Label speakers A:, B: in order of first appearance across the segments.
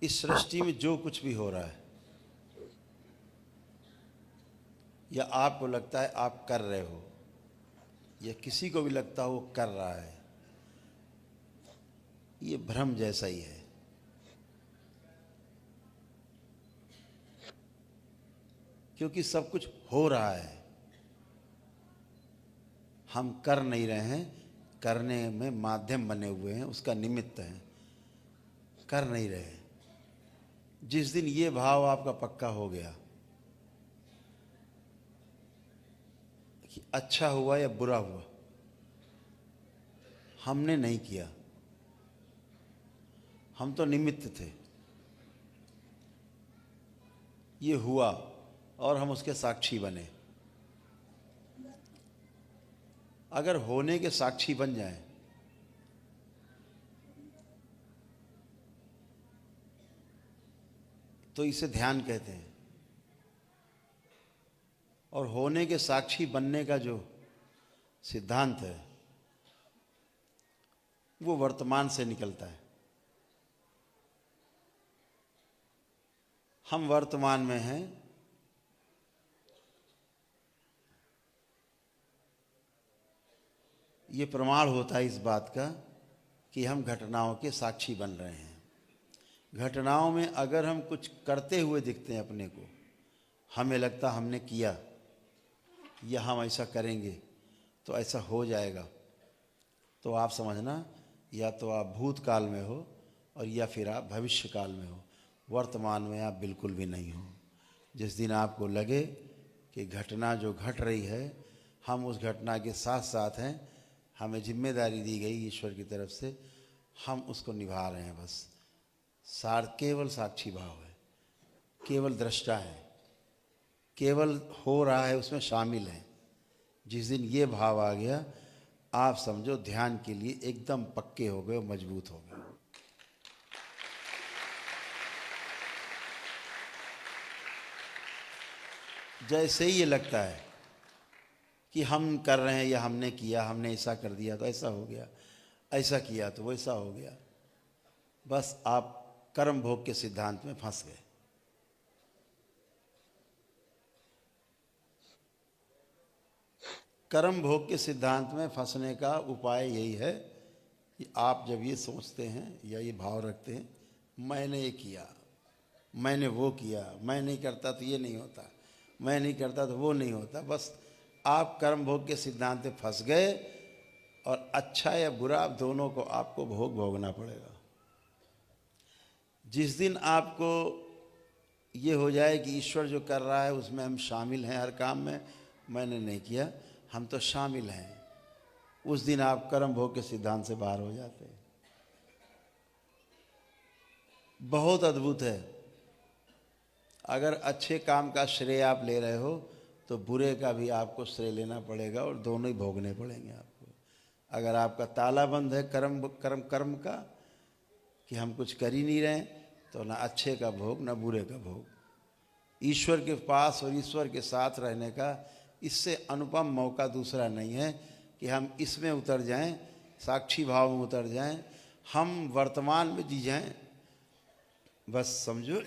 A: इस सृष्टि में जो कुछ भी हो रहा है या आपको लगता है आप कर रहे हो या किसी को भी लगता हो वो कर रहा है, ये भ्रम जैसा ही है। क्योंकि सब कुछ हो रहा है, हम कर नहीं रहे हैं, करने में माध्यम बने हुए हैं, उसका निमित्त हैं, कर नहीं रहे। जिस दिन ये भाव आपका पक्का हो गया कि अच्छा हुआ या बुरा हुआ, हमने नहीं किया, हम तो निमित्त थे, ये हुआ और हम उसके साक्षी बने। अगर होने के साक्षी बन जाएं तो इसे ध्यान कहते हैं। और होने के साक्षी बनने का जो सिद्धांत है वो वर्तमान से निकलता है। हम वर्तमान में हैं, ये प्रमाण होता है इस बात का कि हम घटनाओं के साक्षी बन रहे हैं। घटनाओं में अगर हम कुछ करते हुए दिखते हैं अपने को, हमें लगता हमने किया या हम ऐसा करेंगे तो ऐसा हो जाएगा, तो आप समझना या तो आप भूतकाल में हो और या फिर आप भविष्य काल में हो, वर्तमान में आप बिल्कुल भी नहीं हो। जिस दिन आपको लगे कि घटना जो घट रही है हम उस घटना के साथ साथ हैं, हमें जिम्मेदारी दी गई ईश्वर की तरफ से, हम उसको निभा रहे हैं, बस केवल साक्षी भाव है, केवल दृष्टा है, केवल हो रहा है उसमें शामिल है। जिस दिन ये भाव आ गया आप समझो ध्यान के लिए एकदम पक्के हो गए, मजबूत हो गए। जैसे ही ये लगता है कि हम कर रहे हैं या हमने किया, हमने ऐसा कर दिया तो ऐसा हो गया, ऐसा किया तो वैसा हो गया, बस आप कर्म भोग के सिद्धांत में फंस गए। कर्म भोग के सिद्धांत में फंसने का उपाय यही है कि आप जब ये सोचते हैं या ये भाव रखते हैं मैंने ये किया, मैंने वो किया, मैं नहीं करता तो ये नहीं होता, मैं नहीं करता तो वो नहीं होता, बस आप कर्म भोग के सिद्धांत में फंस गए और अच्छा या बुरा दोनों को आपको भोग भोगना पड़ेगा। जिस दिन आपको ये हो जाए कि ईश्वर जो कर रहा है उसमें हम शामिल हैं, हर काम में मैंने नहीं किया, हम तो शामिल हैं, उस दिन आप कर्म भोग के सिद्धांत से बाहर हो जाते हैं। बहुत अद्भुत है। अगर अच्छे काम का श्रेय आप ले रहे हो तो बुरे का भी आपको श्रेय लेना पड़ेगा और दोनों ही भोगने पड़ेंगे आपको। अगर आपका ताला बंद है कर्म कर्म कर्म का कि हम कुछ कर ही नहीं रहे, तो ना अच्छे का भोग ना बुरे का भोग। ईश्वर के पास और ईश्वर के साथ रहने का इससे अनुपम मौका दूसरा नहीं है कि हम इसमें उतर जाएं, साक्षी भाव में उतर जाएं, हम वर्तमान में जी जाएं, बस समझो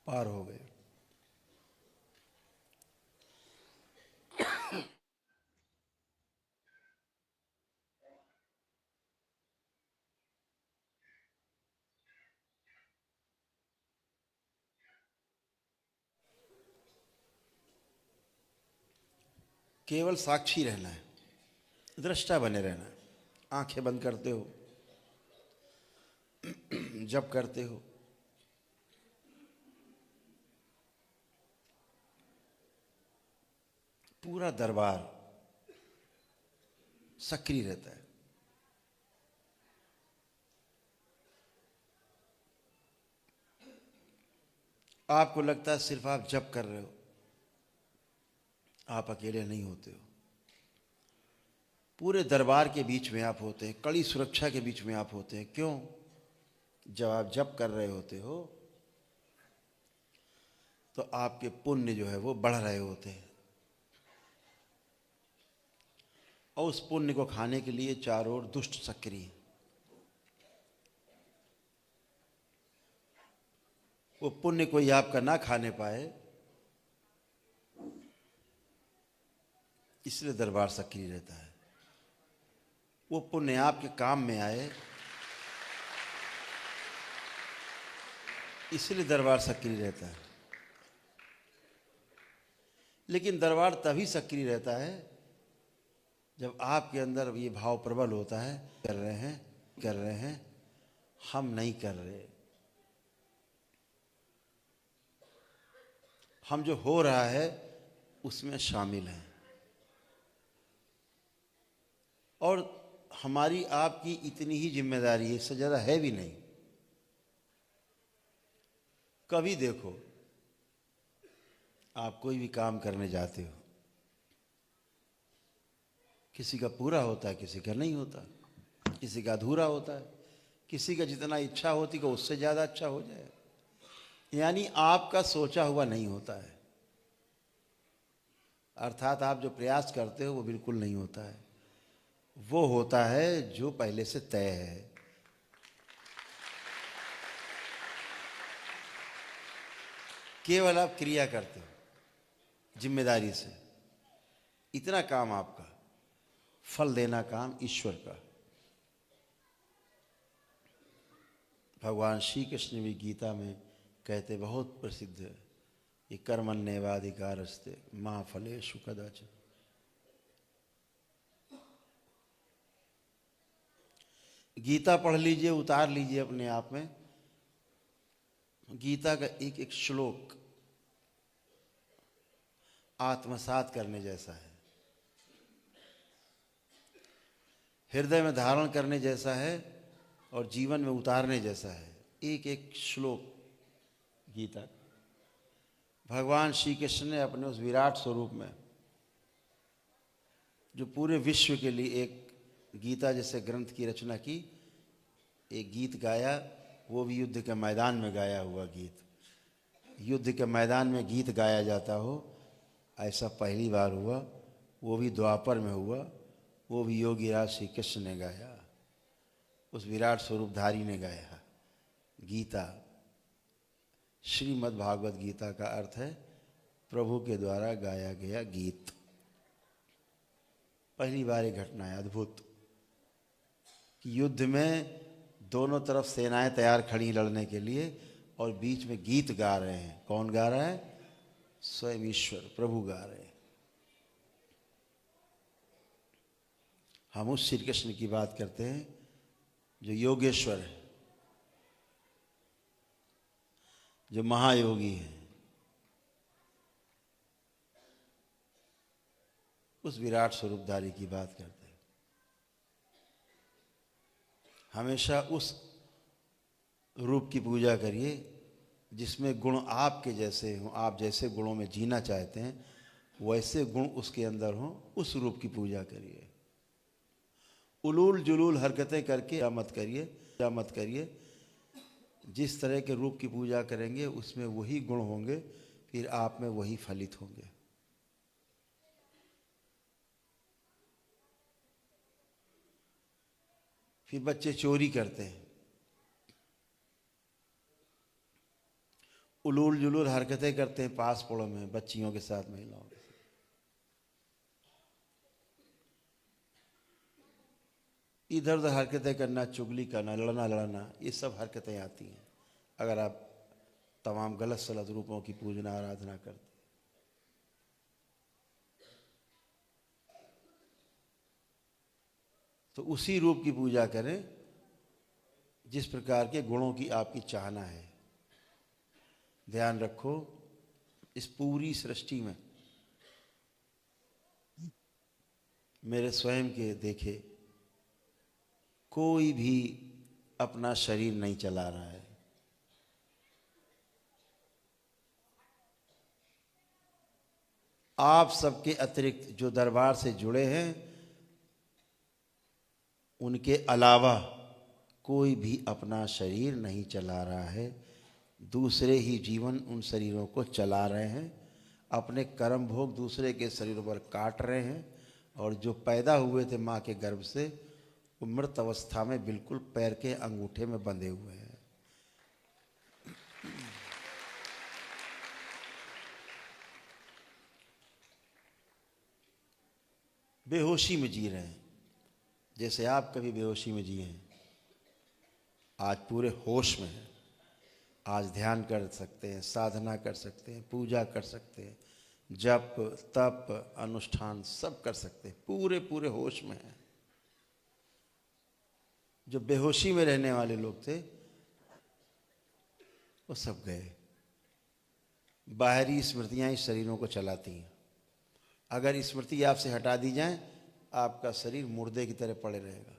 A: पार हो गए। केवल साक्षी रहना है, दृष्टा बने रहना है। आंखें बंद करते हो, जब करते हो, पूरा दरबार सक्रिय रहता है। आपको लगता है सिर्फ आप जप कर रहे हो, आप अकेले नहीं होते हो, पूरे दरबार के बीच में आप होते हैं, कड़ी सुरक्षा के बीच में आप होते हैं। क्यों? जब आप जप कर रहे होते हो तो आपके पुण्य जो है वो बढ़ रहे होते हैं। और उस पुण्य को खाने के लिए चारों ओर दुष्ट सक्रिय, वो पुण्य कोई आपका ना खाने पाए, इसलिए दरबार सक्रिय रहता है। वो पुण्य आपके काम में आए, इसलिए दरबार सक्रिय रहता है। लेकिन दरबार तभी सक्रिय रहता है जब आपके अंदर ये भाव प्रबल होता है, कर रहे हैं, हम नहीं कर रहे, हम जो हो रहा है उसमें शामिल हैं, और हमारी आपकी इतनी ही जिम्मेदारी है, इससे ज़्यादा है भी नहीं। कभी देखो, आप कोई भी काम करने जाते हो, किसी का पूरा होता है, किसी का नहीं होता, किसी का अधूरा होता है, किसी का जितना इच्छा होती है उससे ज़्यादा अच्छा हो जाए, यानी आपका सोचा हुआ नहीं होता है। अर्थात आप जो प्रयास करते हो वो बिल्कुल नहीं होता है, वो होता है जो पहले से तय है। केवल आप क्रिया करते हो जिम्मेदारी से, इतना काम आपका, फल देना काम ईश्वर का। भगवान श्री कृष्ण भी गीता में कहते, बहुत प्रसिद्ध है, ये कर्मण्येवाधिकारस्ते मा फलेषु कदाचन। गीता पढ़ लीजिए, उतार लीजिए अपने आप में। गीता का एक एक श्लोक आत्मसात करने जैसा है, हृदय में धारण करने जैसा है, और जीवन में उतारने जैसा है। एक एक श्लोक गीता, भगवान श्री कृष्ण ने अपने उस विराट स्वरूप में, जो पूरे विश्व के लिए एक गीता जैसे ग्रंथ की रचना की, एक गीत गाया, वो भी युद्ध के मैदान में गाया हुआ गीत। युद्ध के मैदान में गीत गाया जाता हो, ऐसा पहली बार हुआ, वो भी द्वापर में हुआ, वो भी योगी राज श्री कृष्ण ने गाया, उस विराट स्वरूपधारी ने गाया। गीता, श्रीमद् भागवत गीता का अर्थ है प्रभु के द्वारा गाया गया गीत। पहली बार एक घटना है अद्भुत कि युद्ध में दोनों तरफ सेनाएं तैयार खड़ी लड़ने के लिए, और बीच में गीत गा रहे हैं। कौन गा रहा है? स्वयं ईश्वर, प्रभु गा रहे हैं। हम उस श्री कृष्ण की बात करते हैं जो योगेश्वर है, जो महायोगी है, उस विराट स्वरूपधारी की बात करते हैं। हमेशा उस रूप की पूजा करिए जिसमें गुण आपके जैसे हों, आप जैसे गुणों में जीना चाहते हैं वैसे गुण उसके अंदर हों, उस रूप की पूजा करिए। उलूल जुलूल हरकतें करके क्या मत करिए। जिस तरह के रूप की पूजा करेंगे उसमें वही गुण होंगे, फिर आप में वही फलित होंगे। फिर बच्चे चोरी करते हैं, उलूल जुलूल हरकतें करते हैं पास पड़ों में बच्चियों के साथ, महिलाओं के साथ। इधर उधर हरकतें करना, चुगली करना, लड़ना, ये सब हरकतें आती हैं अगर आप तमाम गलत सलत रूपों की पूजना आराधना करते। तो उसी रूप की पूजा करें जिस प्रकार के गुणों की आपकी चाहना है। ध्यान रखो, इस पूरी सृष्टि में मेरे स्वयं के देखे कोई भी अपना शरीर नहीं चला रहा है। आप सबके अतिरिक्त जो दरबार से जुड़े हैं उनके अलावा कोई भी अपना शरीर नहीं चला रहा है, दूसरे ही जीवन उन शरीरों को चला रहे हैं, अपने कर्म भोग दूसरे के शरीरों पर काट रहे हैं, और जो पैदा हुए थे माँ के गर्भ से वो मृत अवस्था में बिल्कुल पैर के अंगूठे में बंधे हुए हैं। बेहोशी में जी रहे हैं, जैसे आप कभी बेहोशी में जिए हैं। आज पूरे होश में हैं। आज ध्यान कर सकते हैं, साधना कर सकते हैं, पूजा कर सकते हैं, जप तप अनुष्ठान सब कर सकते हैं, पूरे पूरे होश में हैं। जो बेहोशी में रहने वाले लोग थे वो सब गए। बाहरी स्मृतियां इस शरीरों को चलाती हैं। अगर स्मृति आपसे हटा दी जाए, आपका शरीर मुर्दे की तरह पड़े रहेगा।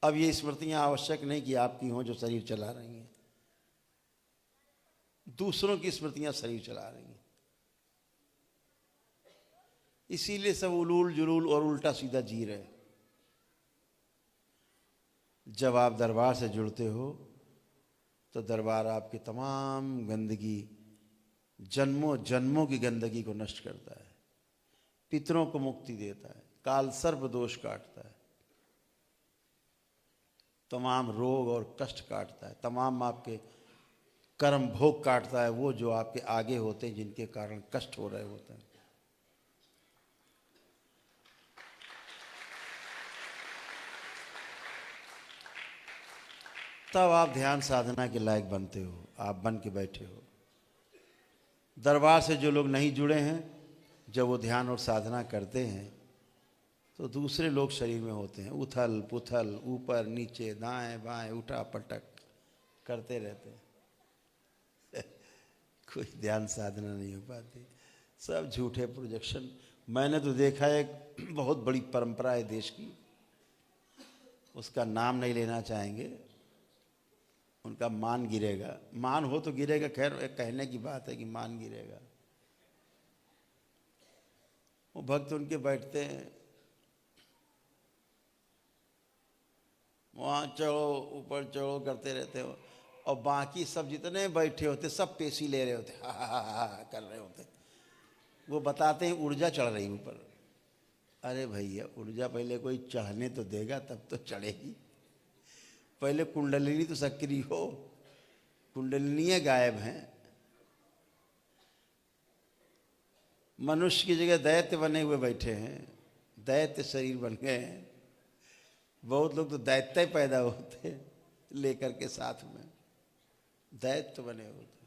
A: अब ये स्मृतियां आवश्यक नहीं कि आपकी हों जो शरीर चला रही हैं, दूसरों की स्मृतियां शरीर चला रही हैं। इसीलिए सब उलूल जुलूल और उल्टा सीधा जी रहे। जब आप दरबार से जुड़ते हो तो दरबार आपकी तमाम गंदगी, जन्मों जन्मों की गंदगी को नष्ट करता है, पितरों को मुक्ति देता है, काल सर्प दोष काटता है, तमाम रोग और कष्ट काटता है, तमाम आपके कर्म भोग काटता है, वो जो आपके आगे होते हैं जिनके कारण कष्ट हो रहे होते हैं। तब आप ध्यान साधना के लायक बनते हो, आप बन के बैठे हो। दरबार से जो लोग नहीं जुड़े हैं, जब वो ध्यान और साधना करते हैं तो दूसरे लोग शरीर में होते हैं, उथल पुथल, ऊपर नीचे, दाएं बाएं, उठा पटक करते रहते हैं। कोई ध्यान साधना नहीं हो पाती, सब झूठे प्रोजेक्शन। मैंने तो देखा है एक बहुत बड़ी परंपरा है देश की, उसका नाम नहीं लेना चाहेंगे, उनका मान गिरेगा। मान हो तो गिरेगा, खैर कहने की बात है कि मान गिरेगा। वो भक्त उनके बैठते हैं, वहाँ चढ़ो ऊपर चढ़ो करते रहते हो, और बाकी सब जितने बैठे होते सब पेशी ले रहे होते, हा हा हा हा कर रहे होते। वो बताते हैं ऊर्जा चढ़ रही ऊपर। अरे भैया, ऊर्जा पहले कोई चढ़ने तो देगा तब तो चढ़ेगी। पहले कुंडलिनी तो सक्रिय हो, कुंडलिनी गायब हैं। मनुष्य की जगह दैत्य बने हुए बैठे हैं, दैत्य शरीर बन गए हैं। बहुत लोग तो दैत्य पैदा होते लेकर के साथ में, दैत्य बने होते।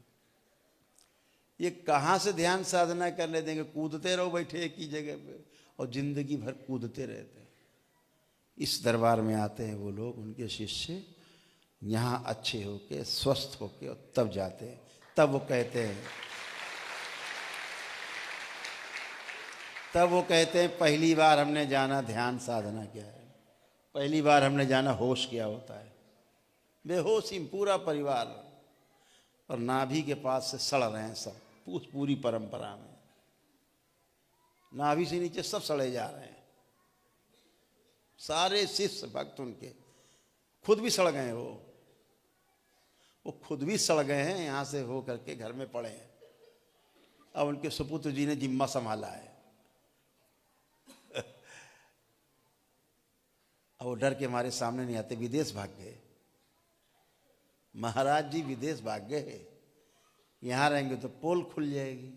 A: ये कहाँ से ध्यान साधना करने देंगे? कूदते रहो बैठे एक ही जगह पे, और जिंदगी भर कूदते रहते हैं। इस दरबार में आते हैं वो लोग, उनके शिष्य, यहाँ अच्छे होके स्वस्थ होके, और तब जाते हैं। तब वो कहते हैं पहली बार हमने जाना ध्यान साधना क्या है, पहली बार हमने जाना होश क्या होता है। बेहोशी पूरा परिवार, और नाभि के पास से सड़ रहे हैं सब, पूरी परंपरा में नाभि से नीचे सब सड़े जा रहे हैं। सारे शिष्य भक्त उनके खुद भी सड़ गए, वो खुद भी सड़ गए हैं, यहाँ से हो करके घर में पड़े हैं। अब उनके सुपुत्र जी ने जिम्मा संभाला है। और वो डर के हमारे सामने नहीं आते, विदेश भाग गए। महाराज जी विदेश भाग गए, यहाँ रहेंगे तो पोल खुल जाएगी,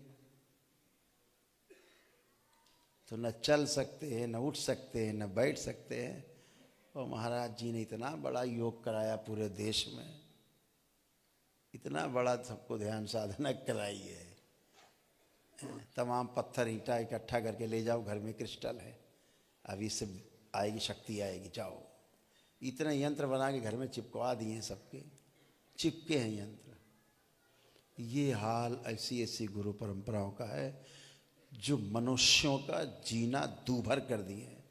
A: तो न चल सकते हैं, न उठ सकते हैं, न बैठ सकते हैं। और महाराज जी ने इतना बड़ा योग कराया पूरे देश में, इतना बड़ा सबको ध्यान साधना कराई है। तमाम पत्थर ईंटा इकट्ठा करके ले जाओ, घर में क्रिस्टल है, अभी से आएगी शक्ति आएगी, जाओ। इतने यंत्र बना के घर में चिपकवा दिए हैं, सबके चिपके हैं यंत्र। ये हाल ऐसी ऐसी गुरु परंपराओं का है जो मनुष्यों का जीना दूभर कर दिए हैं।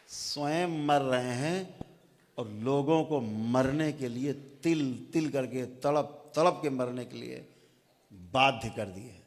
A: स्वयं मर रहे हैं और लोगों को मरने के लिए तिल तिल करके, तड़प तड़प के मरने के लिए बाध्य कर दिए।